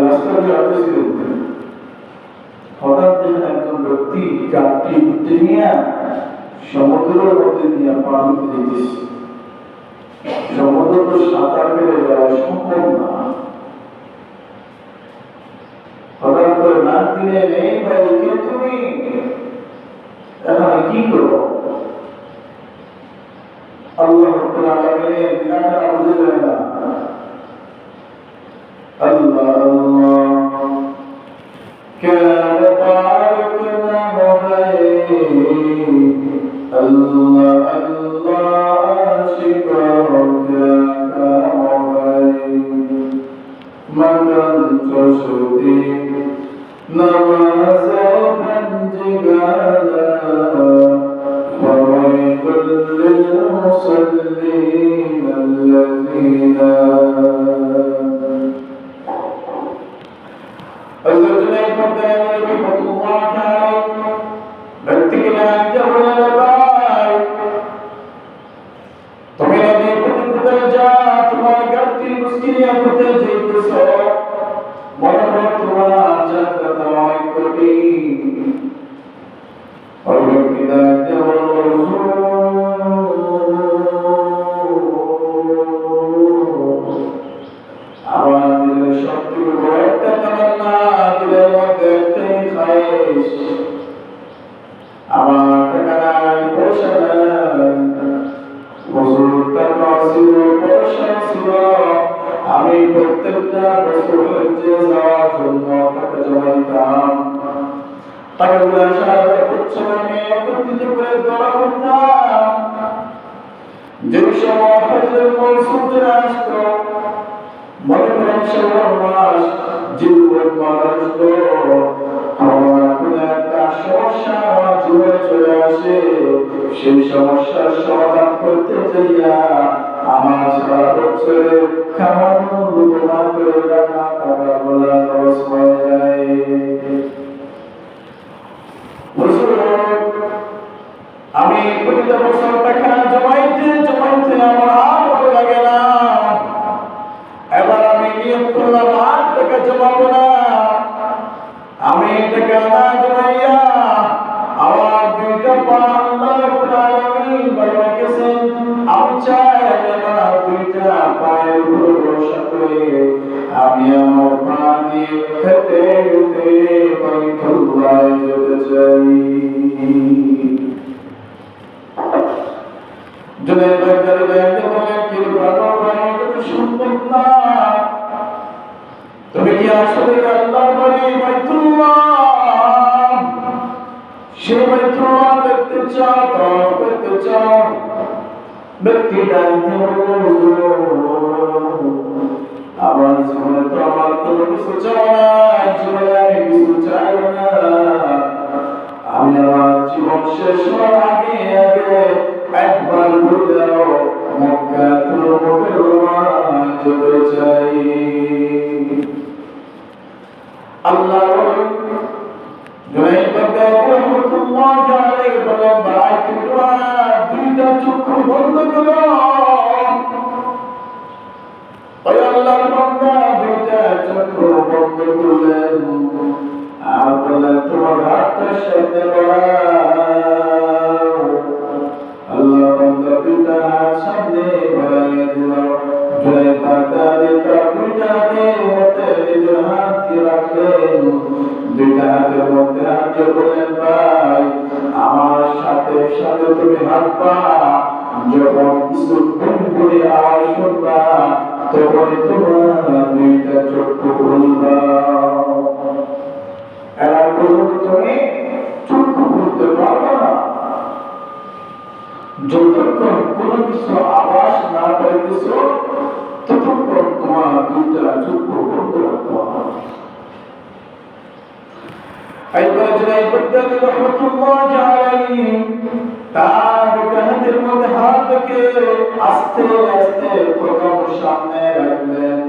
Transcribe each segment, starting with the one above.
রাস্তায় যাচ্ছিলেন, হঠাৎ দেখেন একজন ব্যক্তি চারটি উঠে নিয়ে সমুদ্রের মধ্যে নিয়ে পার হতে যেতেছে। সমুদ্র তো সাঁতার কেটে যাওয়া সম্ভব না। হঠাৎ করে নাক দিলে, নেই ভাই, কে তুমি, এখানে কি করো? আল্লাহ রাব্বুল আলামিনের বিধানটা বুঝে যায় না। আল্লাহ আল্লাহ কালা বারাকনা মহায়ে আল্লাহ আল্লাহ শিকরকা মহায়ে মগন চশতি নামাজ বন্দিগানা ওয়াইলুল লিল মুসাল্লিন আল্লাযীনা আমি প্রত্যেকটা বছর হজ্জে যাওয়ার জন্য টাকা জমাইতাম। টাকাগুলো সারা বছর আমি একত্রিত করে দোয়া করতাম। যে সময় হজ্জের মৌসুম চলে আসতো, মনে করেন শাওয়াল মাস, জিলহজ মাস আসতো, আমার কোনো একটা সমস্যা আমার জীবনে চলে আসে, সেই সমস্যার সমাধান করতে চাইয়া আমার সারা বছরের খাওয়ানো রোজা করে রাখা টাকাগুলো খরচ হয়ে যায়। আমি প্রতিটা বছর টাকা জমাইতে জমাইতে আমার আর ভালো লাগে না। এবার আমি নিয়ত করলাম আর টাকা জমাবো না। আমি টাকা না জমাইয়া আমার দুইটা পা আল্লাহ রাব্বুল আলামিন ভালো রেখেছেন। আমি চাই আমি আমার দুইটা পায়ের উপর ভরসা করে আমি আমার পা দিয়ে হেঁটে হেঁটে বাইতুল্লাহ যেতে চাই। জুনায়েদ বাগদাদি বলেন, কি বাবা ভাই, এটা তো সম্ভব না। তুমি কি আসলে আল্লাহর বাড়ি বাইতুল্লাহ, সেই বাইতুল্লাহ দেখতে চাও, তওয়াফ করতে চাও? ব্যক্তি ডাক দিয়ে বলল, আমার জীবনে তো আমার কোনো কিছু চাও না, জীবনে আমি কিছু চাই না। আমি আমার জীবন শেষ হওয়ার আগে আগে একবার বললেও মক্কাতুল মুকাররমায় যেতে চাই। আল্লাহ জুনায়েদ বাগদাদি রাহমাতুল্লাহ আলাইহি বলেন, ভাই তোমরা দুইটা চক্ষু বন্ধ করো। ওই আল্লাহর বান্দা দুইটা চক্ষু বন্ধ করলেন আর বললেন, তোমার হাতটা সামনে বাড়াও। আল্লাহর বান্দা দুইটা হাত সামনে বাড়াইয়া দিল। জুনায়েদ বাগদাদি তার দুইটা হাতের মধ্যে নিজের হাত দিয়ে রাখলেন। দুইটা হাতের মধ্যে হাত দিয়ে বললেন, ভাই আমার সাথে সাথে তুমি হাঁটবা, যখন কিছুক্ষণ করে আওয়াজ শুনবা তখনই তোমার দুইটা চক্ষু খুলবা। এরা পর্যন্ত তুমি চক্ষু খুলতে পারবে না যতক্ষণ কোনো কিছু আওয়াজ না পাইতেছ, ততক্ষণ তোমার দুইটা চক্ষু বন্ধ রাখবা। এইবার জুনায়েদ বাগদাদি রাহমাতুল্লাহ আলাইহি তার দুইটা হাতের মধ্যে হাত রেখে আস্তে আস্তে কদম সামনে রাখলেন।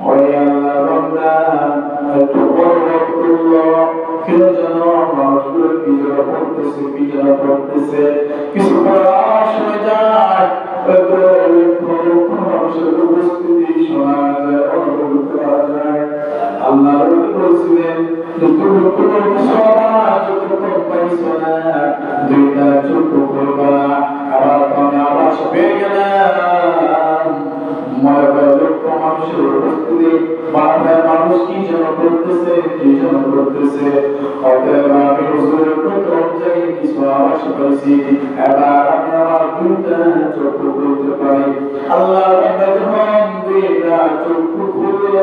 ওই আল্লাহর বান্দা একটু বড় করলো, কেউ যেন মানুষগুলো কি যেন পড়তেছে, কি যেন পড়তেছে, কিছু আওয়াজ শোনা যায়, মানুষের উপস্থিতি শোনা যায়, অনুভব করা যায়। আল্লাহ নবী বলেছিলেন তুমি কোনো কিছু আমার যতক্ষণ পাইছো না দুইটা চক্ষু খুলবা না আবার তুমি আওয়াজ পেয়ে গেলাম মনে হয় লক্ষ মানুষের উপস্থিতি বারবার মানুষ কি যেন করতেছে কি যেন করতেছে অতএব আমি হুজুরের প্রথম যাই কিছু আওয়াজ পাইছি এবার আমি আমার দুইটা চক্ষু খুলতে পারি আল্লাহ বান্দা যখন দুইটা চক্ষু খুলল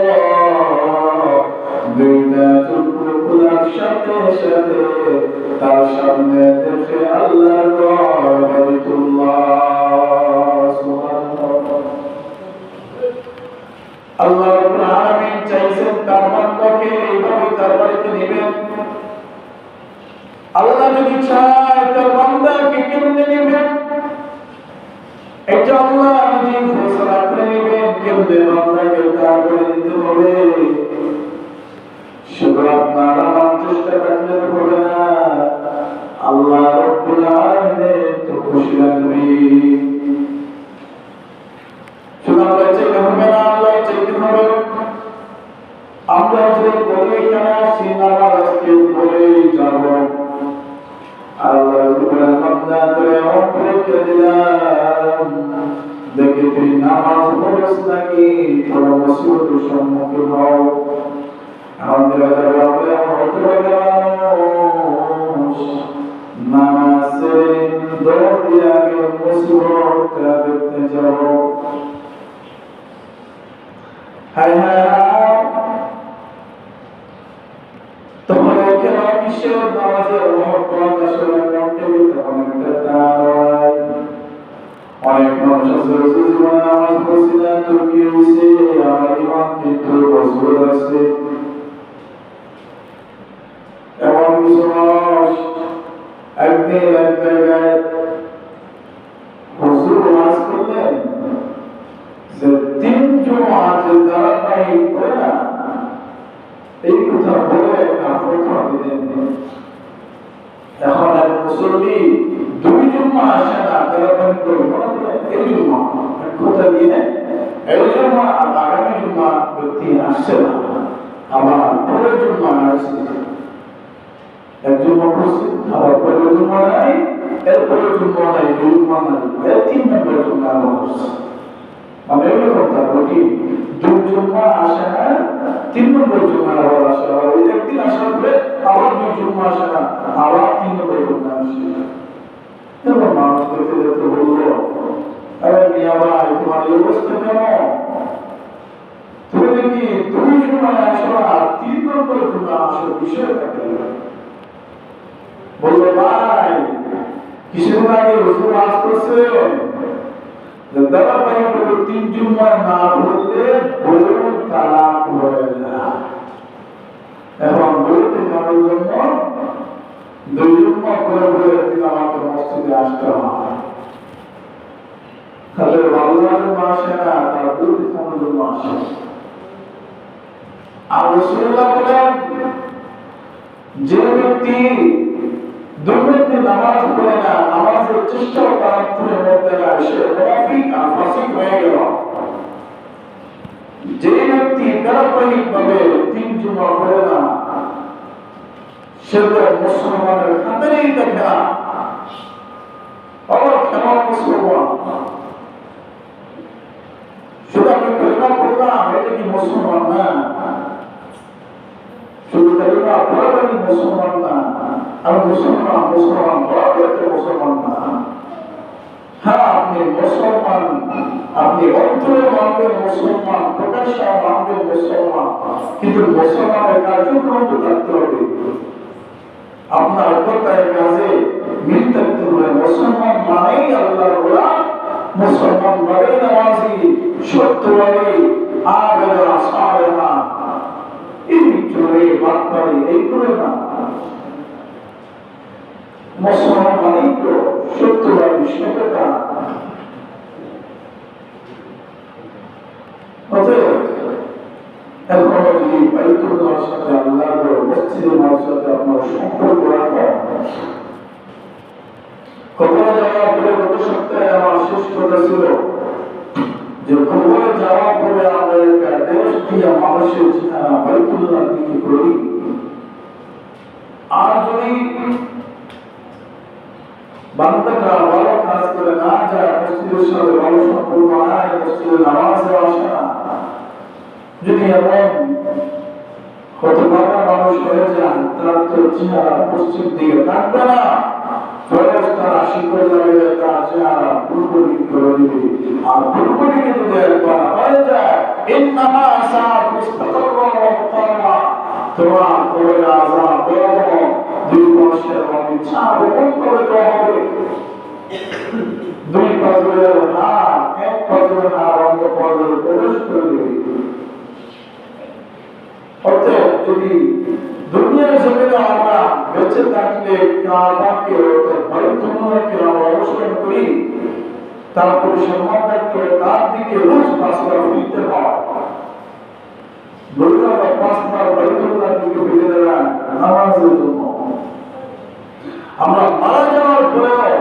দুইটা চক্ষু খোলার সাথে সাথে তার সামনে দেখে আল্লাহর ঘর বাইতুল্লাহ সুবহানাল্লাহ আল্লাহ রাব্বুল আলামিন চাইছেন তার বান্দাকে এইভাবে তার বাড়িতে নেবেন আল্লাহ যদি চায় তার বান্দাকে কেমনে নেবেন এটা আল্লাহ নিজে ফয়সালা করে নেবেন কেমনে বান্দাকে তার করে নিতে হবে শুধু আপনার আমার চেষ্টা করলে হবে না আল্লাহ রাব্বুল আলামিন তো খুশি লাগবে শুধু আমরা চাইলে হবে না আল্লাহ চাইতে হবে আমরা যে বলে এখানে আসি নামাজ আজকে বলে যাব আল্লাহ বলেন বান্দা তোরে আমার পরীক্ষা দিলাম দেখে তুই নামাজ পড়ছ নাকি তোর মুসিবতের সম্মুখীন হও আমাদের আল্লাহ মানুষ নামাজে দৌড় দিয়ে আগে মুসিবতটা দেখতে যাব হায় হায় তোমার কেন কিসের নামাজের মহব্বত আসলে মনটা অনেকটা টান অনেক মানুষ আছে জীবনে নামাজ পড়ছিলেন তো কি হয়েছে আমার ইমান কিন্তু মজবুত আছে এমন কিছু মানুষ একদিন এক জায়গায় হুজুর ওয়াজ করলেন যে তিন জুমা যে ধারাবাহিক করে না এই কথা বলে একটা ফতোয়া দিলেন এখন এক মুসল্লি দুই জুম্মা আসে না ধারাবাহিক করে এই জুম্মা এক কথা দিয়ে এই জুম্মা আগামী জুম্মা ব্যক্তি আসছে না আবার পরের জুম্মা আসছে এক জুম্মা করছে আবার পরের জুম্মা নাই এরপরের জুম্মা নাই দুই জুম্মা নাই এর তিন নম্বর জুম্মা আসছে মানে এরকম তারপর কি দুই জুম্মা আসে না তিন নম্বর জুম্মা আবার আসে আবার ওই একদিন আসার পরে আবার দুই জুম্মা আসে না আবার তিন নম্বর জুম্মা আসে এবার মানুষ দেখতে দেখতে বললো আরে মিয়া ভাই তোমার এই অবস্থা কেন তুমি দেখি দুই জুম্মা আসো না তিন নম্বর জুম্মা আসো বিষয়টা কি বললো ভাই কিছুদিন আগে রসুল আজ করছে ধারাবাহিক ভাবে তিন জুম্মা না বললে বইও তালাক হয়ে যায় এখন বইতে যাওয়ার জন্য দুই জুম্মা করে বলে দিন আমাকে মসজিদে আসতে হয় তাহলে ভালো জুম্মা আসে না তার বইতে যাওয়ার জন্য আসে আর রাসূলুল্লাহ বলেন যে ব্যক্তি দুর্নীতি নামাজ পড়ে না নামাজের চেষ্টা করার মধ্যে না সে মুনাফিক আর ফাসিক হয়ে গেল যে ব্যক্তি ধারাবাহিক ভাবে তিন জুমা পড়ে না সে তো মুসলমানের খাতারেই দেখে না আবার কেমন মুসলমান শুধু আমি কলিমা পড়লাম এটা কি মুসলমান না শুধু কলিমা পড়াটাই মুসলমান না আমি মুসলমান বড় মুসলমান না হ্যাঁ আপনি মুসলমান আপনি অন্তরে মানবেন মুসলমান প্রকাশ্যে মানবেন মুসলমান কিন্তু মুসলমানের কার্যক্রম তো থাকতে হবে আপনার কথায় কাজে মিল থাকতে হবে মুসলমান মানেই আল্লাহর গোলাম মুসলমান মানেই নামাজি সত্যবাদী আবেদা সালেহা এই চলে বাটপারি এইগুলো না মুসলমান মানেই তো সত্যবাদী সততা অতএব এখন যদি বাইতুল্লাহর সাথে আল্লাহর মসজিদের সাথে আপনার সম্পর্ক রাখেন কখনো যাওয়ার পরে গত সপ্তাহে আমার শেষ কথা ছিল যে কবরে যাওয়ার পরে আমরা একটা দেশ দিয়ে মানুষের বাইতুল্লাহ দিকে করি, আর যদি বান্দাটা ভালো কাজ করে না যায়, মসজিদের সাথে ভালো সম্পর্ক নাই, মসজিদে নামাজে আসে না, যদি এমন হতভাগা মানুষ হয়ে যায়, তার তো চেহারা পশ্চিম দিকে থাকবে না, ফেরেশতারা শিকল লাগিয়ে তার চেহারা পূর্ব দিকে করে দিবে। আর পূর্ব দিকে যদি একবার হয়ে যায়, ইন্নাহা সাআত মুস্তাকাররা ওয়া মুকাররা, তোমার কবরের আযাব ভয়াবহ, দুই পাশের অনিচ্ছা বহন করে দেওয়া হবে। দুই পাশের হাত, এক পাশের হাত অন্য পাশে প্রবেশ করে দেবে। অতএব যদি দুনিয়ার জমিনে আমরা বেঁচে থাকলে কাবাকে অর্থাৎ বাইতুল্লাহকে আমরা অনুসরণ করি, তারপরে সম্মান রাখতে তার দিকে রোজ পাঁচবার ফিরতে হয়। দুর্গা বা পাঁচবার বাইতুল্লাহর দিকে ফিরে দাঁড়ান নামাজের জন্য। আমরা মারা যাওয়ার পরেও,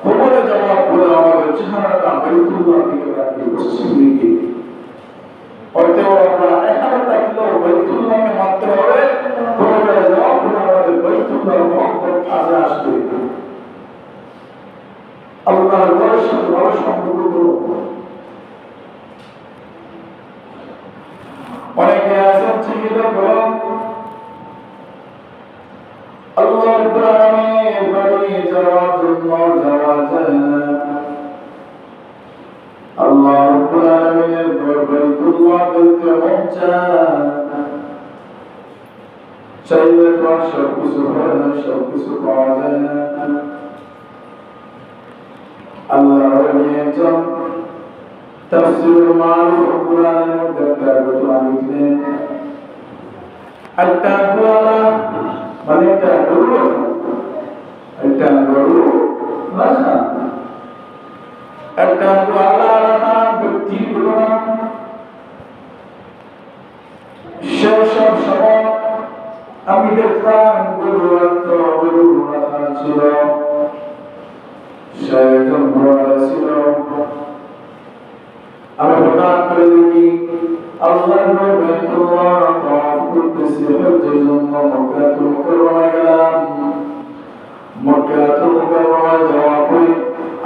কবরে যাওয়ার পরে আমাদের চেহারাটা বাইতুল্লাহর দিকে তাকিয়ে পশ্চিম দিকে। অতএব আমরা এখানে থাকলেও বাইতুল্লাহকে মানতে হবে, কবরে যাওয়ার পরে আমাদের বাইতুল্লাহর মহব্বত কাজে আসবে। আল্লাহর ঘরের সাথে ভালো সম্পর্ক করব। অনেকে আছেন ঠিকই বলেন আল্লাহ রাব্বুল আলামিনের বাড়ি যাওয়ার জন্য যাওয়া যায় না, আল্লাহ রাব্বুল আলামিনের ঘর বাইতুল্লাহ দেখতে মন চায়, চাইলে তো আর সবকিছু হয় না, সবকিছু পাওয়া যায় না। আল্লাহর নিয়ম তাফসীরুল মারুফ কুরআনের মধ্যে একটা ঘটনা লিখলেন। একটা গোয়ালা মানে একটা গরু রাখা, একটা গোয়ালা রাখা ব্যক্তি ঘটনা। সব সময় আমি দেখলাম গরু রাখা ছিল, সে একজন গোয়ালা ছিল। আমি হঠাৎ করে দেখি আল্লাহর নবী বাইতুল্লাহ তাওয়াফ করতেছে, হজ্জের জন্য মক্কাতুল মুকাররমায় গেলাম। মক্কাতুল মুকাররমায় যাওয়ার পরে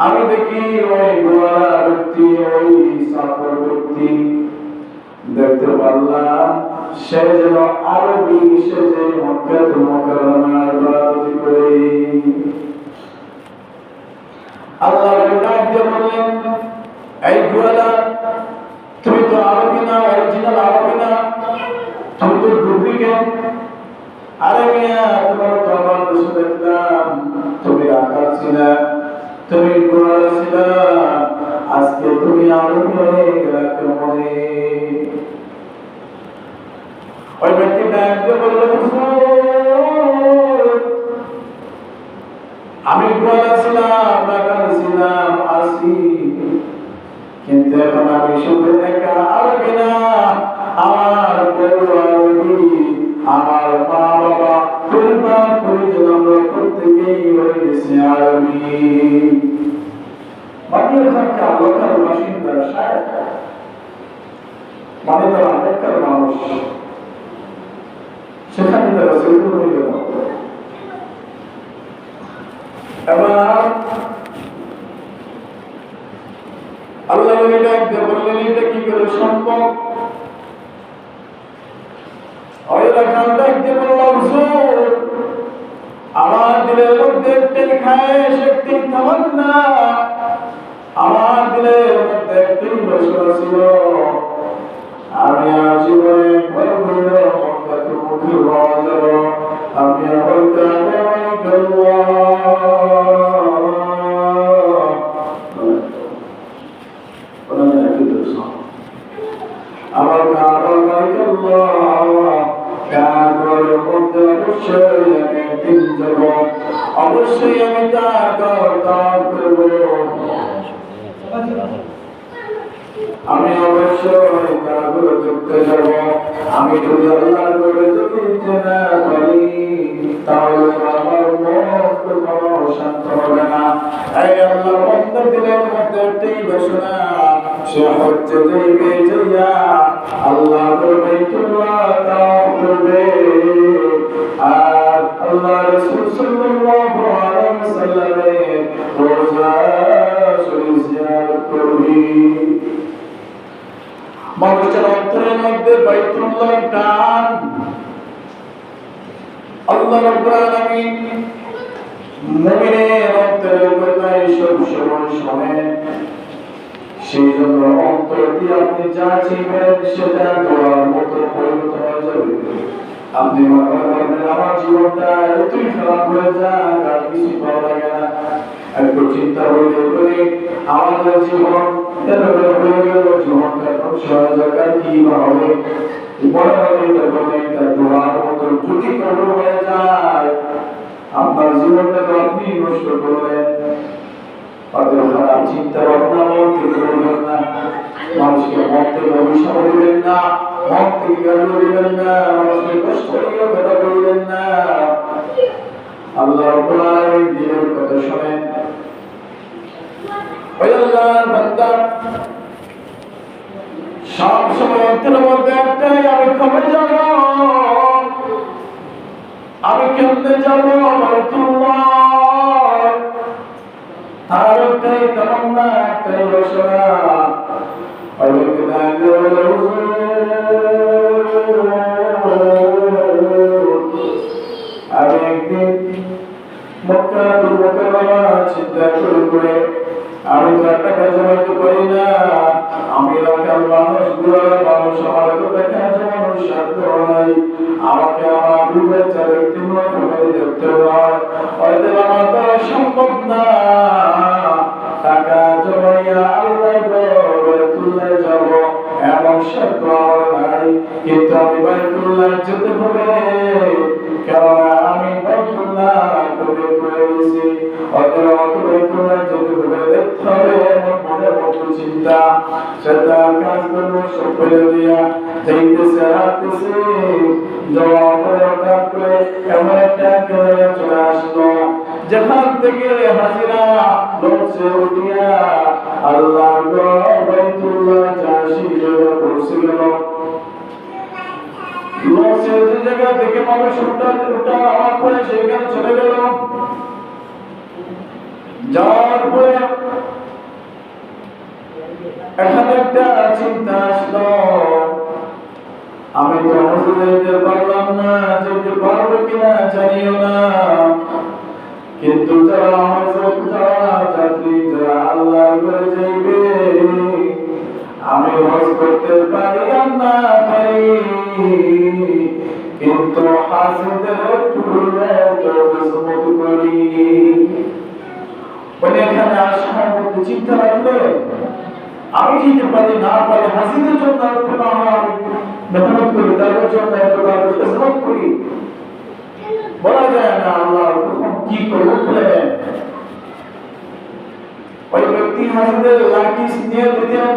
আমি দেখি ওই গোয়ালা ব্যক্তি, ওই চাকর ব্যক্তি দেখতে পারলাম সে যেন আরবি, সে যে মক্কাতুল মুকাররমায় ইবাদত করে। আল্লাহ ডাক দিয়ে বললেন, এই গোয়ালা, তুমি তো আরবি না, অরিজিনাল আরবি না, তুমি তো ডুপ্লিকেট। আরে মিয়া, তোমার তো আমার দেশে দেখলাম তুমি রাখাল ছিলা, তুমি গোয়ালা ছিলা, আজকে তুমি আরবি হয়ে গেলা কেমনে? ওই ব্যক্তি ডাক দিয়ে বলল, আমি গোয়ালা ছিলাম, রাখাল ছিলাম, আসি, কিন্তু এখন আমি শুধু একা আরবি না, আমার বড় আরবি, আমার মা বাবা পরিবার পরিজন আমরা প্রত্যেকেই হয়ে গেছি আরবি। মানে এখানকার লোকাল বাসিন্দার সাহেব, মানে তারা মক্কার মানুষ, সেখানে তারা সেগুলো হয়ে গেল। এবার আল্লাহ ডাক দিয়ে বললেন, এটা কি করে সম্ভব? ওই রাখাল ডাক দিয়ে বলল, হুজুর, আমার দিলের মধ্যে একটাই খায়েশ, একটাই তামান্না, আমার দিলের মধ্যে একটাই বাসনা ছিল, আমি আর জীবনে বলবো মক্কাতুল মুকাররমা যাব, আমি আমার কাবায় যাব। আমার কাবার বাইতুল্লাহ, কাবার মধ্যে অবশ্যই আমি একদিন যাব, অবশ্যই আমি তার ঘর তাওয়াফ করব, আমি অবশ্যই তার ঘরে ঢুকতে যাব। আমি যদি আল্লাহর ঘরে ঢুকতে না পারি, তাহলে আমার মন কখনো শান্ত হবে না। এই আল্লাহর বান্দার দিলের মধ্যে একটাই বাসনা, সে হজ্জে যাইবে যাইয়া আল্লাহর বাইতুল্লাহ তাওয়াফ করবে আর আল্লাহ রাসূল সাল্লাল্লাহু আলাইহি ওয়াসাল্লামের রওজা শরীফ জিয়ারত করবে। মানুষের অন্তরের মধ্যে বাইতুল্লাহ টান আল্লাহ রাব্বুল আলামিন মুমিনের অন্তরের কথা সব সময় শোনেন। সেই জন্য অন্তর দিয়ে আপনি যা চাইবেন সেটা দোয়ার মতো পরিণত হয়ে যাবে। আপনি মনে করবেন আমার জীবনটা এতই খারাপ হয়ে যাক আর কিছু ভালো লাগে না, একটু চিন্তা হইলে বলি আমাদের জীবন এভাবে হয়ে গেল, জীবনটা খুব সহজ আর কি হবে মনে হয় তার দোয়ার মতো যদি কবুল হয়ে যায় আপনার জীবনটা তো আপনি নষ্ট করলেন। অতএব খারাপ চিন্তা ভাবনা মন থেকে করবেন না, মানুষকে মন থেকে অভিশাপ দিবেন না, মন থেকে গালি দিবেন না, মানুষকে কষ্ট দিয়ে কথা বলবেন না। আল্লাহ রাব্বুল আলামিন দিনের কথা শোনেন। ওই আল্লাহর বান্দা সব সময় অন্তরের মধ্যে একটাই, আমি কবে যাব, আমি কেমনে যাব বাইতুল্লাহ, তার একটাই তামান্না, একটাই বাসনা। আমি একদিন মক্কাতুল মুকাররমা চিন্তা করে আমি তো টাকা জমাইতে পারি না, আমি এলাকার মানুষ আমার তো দেখা জমানোর সাধ্য নাই, আমাকে আমার দুই চার একটি ফ্যামিলি দেখতে হয়, হয়তো আমার দ্বারা সম্ভব না টাকা জমাইয়া আল্লাহ বাইতুল্লাহ যাব এমন সাধ্য আমার নাই। কিন্তু আমি বাইতুল্লাহ যেতে হবে, কেননা আমি বাইতুল্লাহ কবে করেছি, অতএব আমাকে বাইতুল্লাহ যেতে হবে, দেখতে হবে এমন মনে মতো চিন্তা। সেটা কাজ করবো সব ফেলে দিয়া যাইতেছে হাঁটতেছে, যাওয়া করে হঠাৎ করে এমন একটা কেনারা চলে আসলো যেখান থেকে হাজিরা লড়ছে উঠিয়া আল্লাহ বাইতুল্লাহ যাসি পৌঁছে গেল। লড়ছে যে জায়গা থেকে মানুষ উঠা আমার পরে সেখানে চলে গেল। যাওয়ার পরে এখানে একটা চিন্তা আসলো, আমি তো হজে যেতে পারলাম না, যেতে পারবো কিনা জানিও না, কিন্তু যারা যাত্রী যারা আল্লাহ করে যাইবে আমি হজ করতে পারি আর না পারি, কিন্তু হাজিদের একটু কিসমত করি। বলে এখানে আসার মধ্যে চিন্তা রাখলে আমি যেতে পারি না পারি, হাজিদের জন্য একটু আমি মেহনত করি, তাদের জন্য একটু তাদের কিসমত করি, বলা যায় না আল্লাহ কখন কি করবো খুলে দেন। ওই ব্যক্তি হাজিদের লাঠিস নিয়ে দিতেন,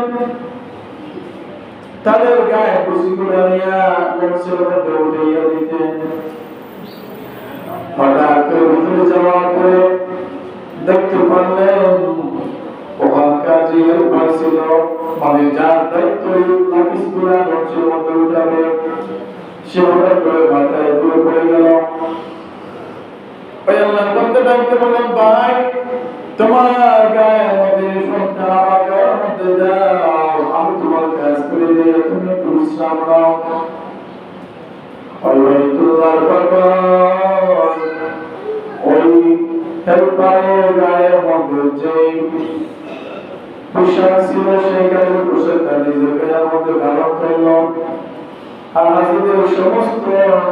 তাদের গায়ে কুচিগুলো নিয়ে মঞ্চের মধ্যে উঠাইয়া দিতেন। হঠাৎ করে ভিতরে যাওয়ার পরে দেখতে পারলেন ওখানকার যে হেল্পার ছিল, মানে যার দায়িত্ব লাঠিসগুলো মঞ্চের মধ্যে উঠাবে, সে হঠাৎ করে মাথায় দূরে পড়ে গেল। ওই আল্লাহ বলতে ডাকতে বললেন, ভাই তোমার গায়ের মধ্যে ফোনটা আমার গায়ের মধ্যে দাও, আমি তোমার কাজ করে দিয়ে তুমি একটু বিশ্রাম নাও। ওই হেল্পারের গায়ের মধ্যে যে পোশাক ছিল সেই গায়ের পোশাকটা নিজের গায়ের মধ্যে ধারণ করলো, আর হাজিদের সমস্ত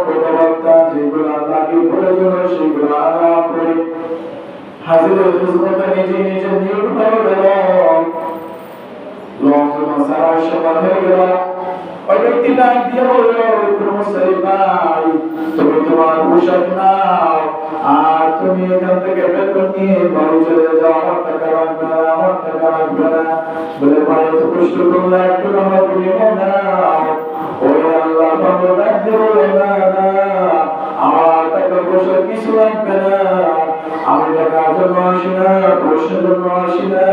কথাবার্তা যেগুলো আল্লাহকে প্রয়োজন সেগুলো আল্লাহ করে হাজিদের খিদমতে নিজে নিজে নিয়োগ হয়ে গেল। লোকজন সারা সবার হয়ে গেল। ওই ব্যক্তিটা দিয়ে বলল, কর্মচারী ভাই তুমি তোমার পোশাক নাও আর তুমি এখান থেকে বেতন নিয়ে বাড়ি চলে যাও, আমার টাকা লাগবে না, আমার টাকা লাগবে না। বলে ভাই এত কষ্ট করলে একটু আমার বিনিময় নাও। ওই আল্লাহ বাবা ডাকতে বলে, না না আমার টাকা পয়সা কিছু লাগবে না, আমি টাকার জন্য আসি না, পয়সার জন্য আসি না,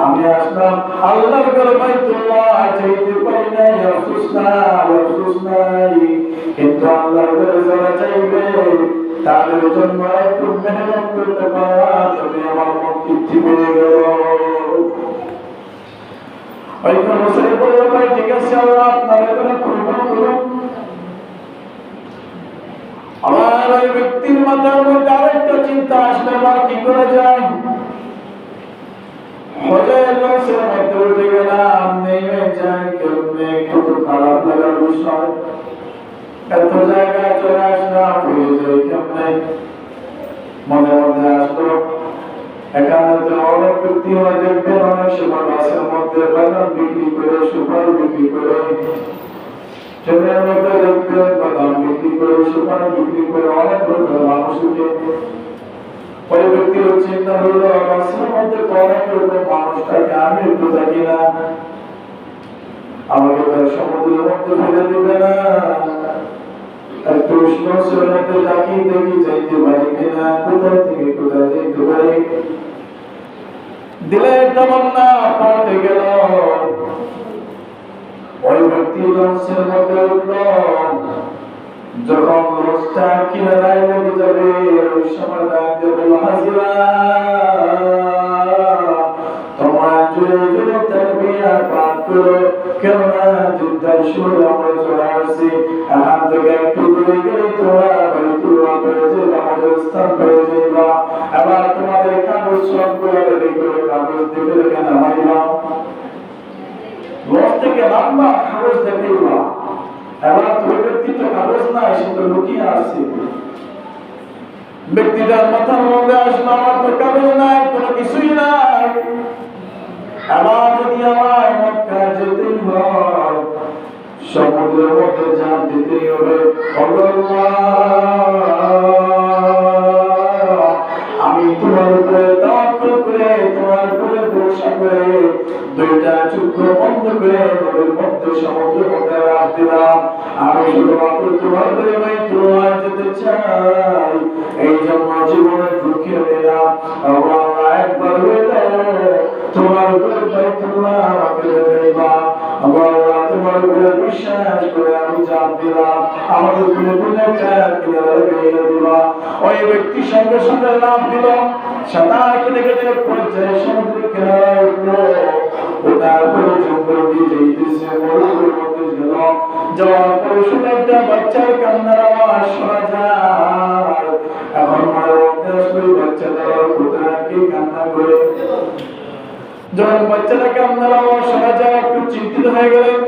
আমি আসলাম আল্লাহর ঘর বাইতুল্লাহ চাইতে পারি নাই, আফসোস নাই, কিন্তু আল্লাহর ঘরে যারা চাইবে তাদের জন্য একটু মেহনত করতে পারা তবে আমার মন তৃপ্তি পেয়ে গেল। ওইখানে বসে বলল ভাই ঠিক আছে আল্লাহ আপনার এখানে কবুল করুন। আমার ওই ব্যক্তির মাথার মধ্যে আরেকটা চিন্তা আসলে আবার কি করা যায়। হজের লসের মধ্যে উঠে গেলাম, নেমে যাই কেমনে, কত খারাপ লাগার বিষয়। এত জায়গায় চলে আসলাম, ভুলে যাই কেমনে। মনের মধ্যে আসলো এখানে তো অনেক ব্যক্তি হয় দেখবেন অনেক সময় বাসের মধ্যে বাদাম বিক্রি করে, সুপারি বিক্রি করে, ট্রেনের মধ্যে দেখবেন বাদাম বিক্রি করে, সুপারি বিক্রি করে অনেক রকমের মানুষকে। ওই ব্যক্তির চিন্তা হইল বাসের মধ্যে তো অনেক রকম মানুষ থাকে, আমি একটু থাকি না, আমাকে তার সমুদ্রের মধ্যে ফেলে দিবে না, একটু সমুদ্রের মধ্যে তাকিয়ে দেখি যাইতে পারি কিনা, কোথায় থেকে কোথায় যাইতে পারি। দিলের তামান্না পড়তে গেল। ওই ব্যক্তি লঞ্চের মধ্যে উঠল। যখন লঞ্চটা কিনারায় লেগে যাবে ওই সময় ডাকতে বলল হাজিরা তোমরা জুড়ে জুড়ে তাকবীর পাঠ করো, কেননা যুদ্ধের শুরু আমরা চলে আসছি। এখান থেকে একটু দূরে গেলে তোমরা বাইতুল্লাহ পেয়ে যাবে, আমাদের স্থান পেয়ে যাবে। এবার তোমাদের কাগজ সবগুলো রেডি করে কাগজ দেখে দেখে নামাইবা, লঞ্চ থেকে নামবা কাগজ দেখেইবা। এবার তোর ব্যক্তি তো কাগজ নাই, সে তো লুকিয়ে আসছে। ব্যক্তিটার মাথার মধ্যে আসলো আমার তো কাগজ নাই, কোনো কিছুই নাই। এবার যদি আমার মক্কা যেতেই হয়, সমুদ্রের মধ্যে জান দিতেই হবে। আমি তোমার উপরে তাওয়াক্কুল করে, তোমার উপরে ভরসা করে, দুইটা চক্ষু বন্ধ করে নদীর মধ্যে সমুদ্রের মধ্যে রাখ দিলাম। আমি শুধুমাত্র তোমার উপরে বাইতুল্লাহ যেতে চাই, এই জন্য জীবনে ঝুঁকি নিলাম। আল্লাহ একবার হইল তোমার উপরে বাইতুল্লাহ আমাকে দেখাইবা। আল্লাহ তোমার উপরে বিশ্বাস করে আমি জান দিলাম, আমাদের উপরে গুনাহটা কিনারা লাগাইয়া দিবা। ওই ব্যক্তি সঙ্গে সঙ্গে লাভ দিল, সাঁতার কেটে কেটে পর্যায়ে সমুদ্রের কিনারায় উঠলো। ওটার পরে জঙ্গল দিয়ে যাইতেছে, মরুভূমির মধ্যে গেল। যাওয়ার পরে শুনে একটা বাচ্চার কান্নার আওয়াজ শোনা যায়। এখন মায়ের মধ্যে আসলে বাচ্চাটা কোথায় কি কান্না করে। যখন বাচ্চাটা কান্নার আওয়াজ শোনা যায় একটু চিন্তিত হয়ে গেলেন।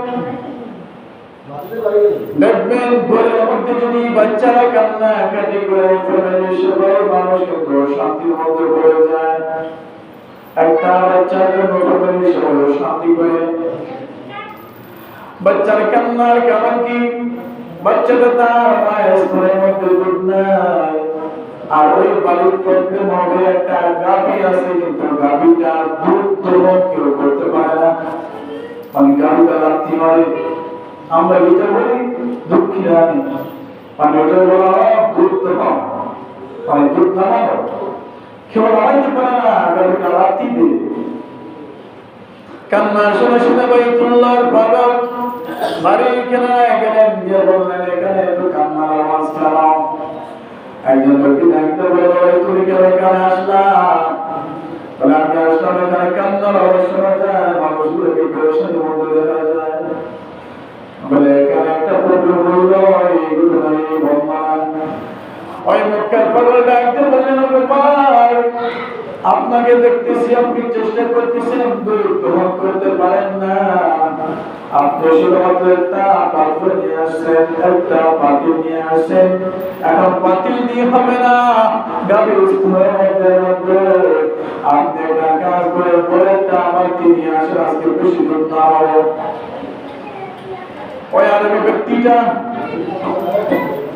দেখবেন ঘরের মধ্যে যদি বাচ্চারা কান্না কাটি করে ফ্যামিলির সবাই মানুষ কিন্তু শান্তির মধ্যে পড়ে যায়। একটা বাচ্চার জন্য ফ্যামিলির সবাই শান্তি করে। বাচ্চার কান্নার কারণ কি? বাচ্চাটা তার মায়ের স্তনের মধ্যে দুধ নাই, আর ওই বাড়ির মধ্যে মধ্যে একটা গাভী আছে, কিন্তু গাভীটা দুধ দোহন কেউ করতে পারে না। মানে গাভীটা রাত্রি মারে, আমরা যেটা বলি দুঃখী রানী, মানে ওটা বলা হয় দুধ দোহন, মানে দুধ নামানো। কেউ নামাইতে পারে না, গাভীটা রাত্রি দিয়ে। কান্না শুনে শুনে বাইতুল্লাহর বাবা বাড়ির কেনায় গেলেন, গিয়ে বললেন এখানে একটু কান্নার আওয়াজ কেন? একজন ব্যক্তি ডাকতে বলল তুমি কেন এখানে আসলাম? বলে আমি আসলাম এখানে কান্নার আওয়াজ শোনা যায়, মানুষগুলোকে পেরেশানির মধ্যে দেখা যায়। বলে এখানে একটা প্রবলেম হইল, এইগুলো নাই ভগবান। ওই মক্কার পাগল ডাকতে বললেন ব্যাপার, আপনাকে দেখতেছি আপনি চেষ্টা করতেছেন দুধ গ্রহণ করতে পারেন না। আপনি শুধুমাত্র একটা পাত্র নিয়ে আসছেন, একটা পাতিল নিয়ে আসছেন। এখন পাতিল দিয়ে হবে না, গাভীর স্তনের মধ্যে আপনি একটা কাজ করে পরে একটা বালতি নিয়ে আসেন, আজকে বেশি দুধ না হবে। ওই আরবি ব্যক্তিটা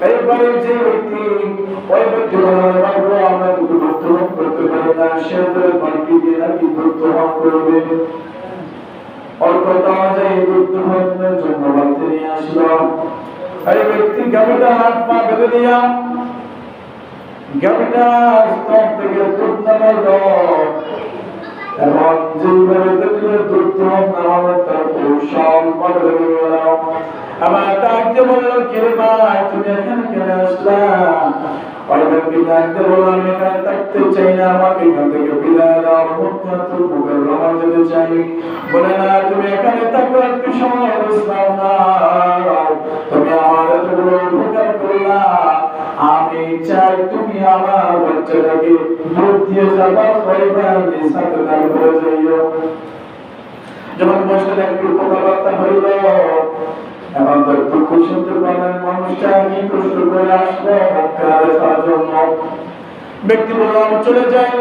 এইবারে যে ব্যক্তি ওই ব্যক্তি বলে পারবো আমরা দুধ গ্রহণ করতে পারি না, সে বালতি দিয়ে নাকি দুধ গ্রহণ করবে। অল্প দেওয়া যায় দুধ গ্রহণের জন্য বালতি নিয়ে আসলো। এই ব্যক্তি গাভীটা হাত পা বেঁধে দিয়া গাভীটা স্তন থেকে দুধ নামাইল। এবং যেভাবে দেখলে দুঃখ নামাজ তার কৌশল বদলে গেল। আমার ডাকতে বলল, কে ভাই তুমি এখানে কেন আসলাম? ওই ব্যক্তি ডাকতে বলল, আমি এখানে থাকতে চাই না, আমাকে এখান থেকে বিদায় দাও, বুকের রমা যেতে চাই। বলে না, তুমি এখানে থাকো, একটু সময় বিশ্রাম নাও। তুমি আমার এতগুলো উপকার করলা, আমি চাই তুমি আমার বাচ্চাটাকে দুধ দিয়ে খাবার খাইবা, সাথে তারপরে যাইও। যখন বসে একটু কথাবার্তা হইল, এখন তো দুঃখ শুনতে পারলেন, মানুষটা কি কষ্ট করে আসলো দেখার জন্য। ব্যক্তি বলল, আমি চলে যাই।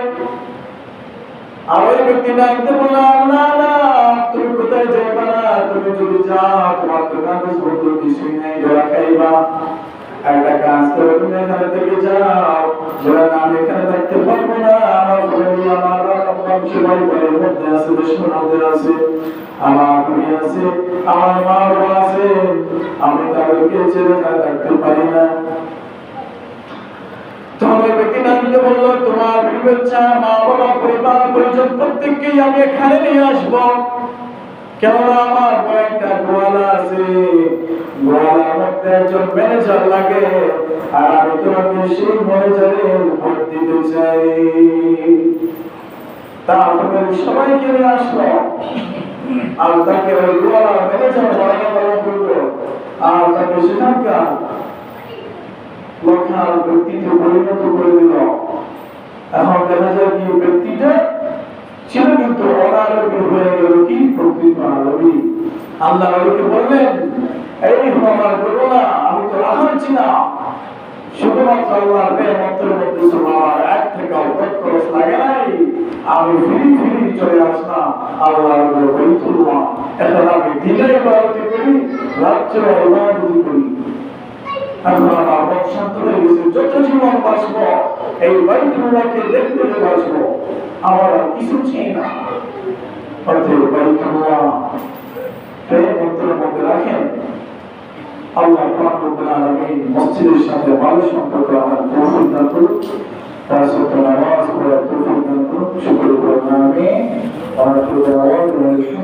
আর ওই ব্যক্তি ডাকতে বললাম, না না, তুমি কোথায় যাইবা না, তুমি যদি যাও তোমার তো কাগজ পত্র কিছুই নেই, ধরা খাইবা। একটা কাজ করে তুমি এখানে থেকে যাও। বলেন, আমি এখানে থাকতে পারবো না, আমার ফ্যামিলি, আমার সবাই বাড়ির মধ্যে আছে, দেশের মধ্যে আছে, আমার কুড়ি আছে, আমার মা বাবা আছে, আমি তাদেরকে ছেড়ে এখানে থাকতে পারি না। তোমার ব্যক্তি নামকে বললো, তোমার বাচ্চা, মা বাবা, পরিবার পরিজন প্রত্যেককেই আমি এখানে নিয়ে আসবো। কেননা আমার একটা গোয়ালা আছে, গোয়ালার মধ্যে একজন ম্যানেজার লাগে, আর আমি তোমাকে সেই ম্যানেজারের ভোট দিতে চাই। তারপরে সবাইকে নিয়ে আসলো, আর তাকে ওই গোয়ালার ম্যানেজার বলা করলো, আর তাকে সেখানকার লোকাল ব্যক্তিতে পরিণত করে দিল। এখন দেখা যায় কি, ব্যক্তিটা ছিল কিন্তু অনারবি হয়ে গেল, কি প্রকৃত আরবি। আল্লাহ নবীকে বললেন, এই আমার বলো না, আমি তো রাখাচ্ছি না, শুধুমাত্র আল্লাহর নেয়ামতের মধ্যে আমার এক থেকে খরচ লাগে নাই, আমি ফিরি ফিরি চলে আসলাম আল্লাহর বাইতুল্লাহ। এখন আমি দিনে ইবাদত করি, রাত্রে ইবাদত করি। এখন আমার মন শান্ত হয়ে গেছে, যত জীবন বাঁচবো এই বাইতুল্লাহকে দেখতে বাঁচবো, আমার কিছু চাই না। অতএব বাইতুল্লাহ প্রেম অন্তরের মধ্যে রাখেন। আল্লাহ পাক রব্বুল আলামিন মসজিদের সাথে ভালো সম্পর্ক আমার তৌফিক দান করুন। পাঁচ ওয়াক্ত নামাজ পড়ার তৌফিক দান করুন। শুকর করুন, আমিন।